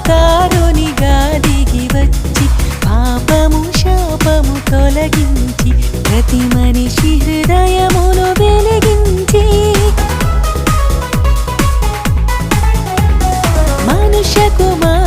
అవతారునిగా దిగి వచ్చి పాపము శాపము తొలగించి ప్రతి మనిషి హృదయమును వెలిగించి మనుష్య కుమారుడు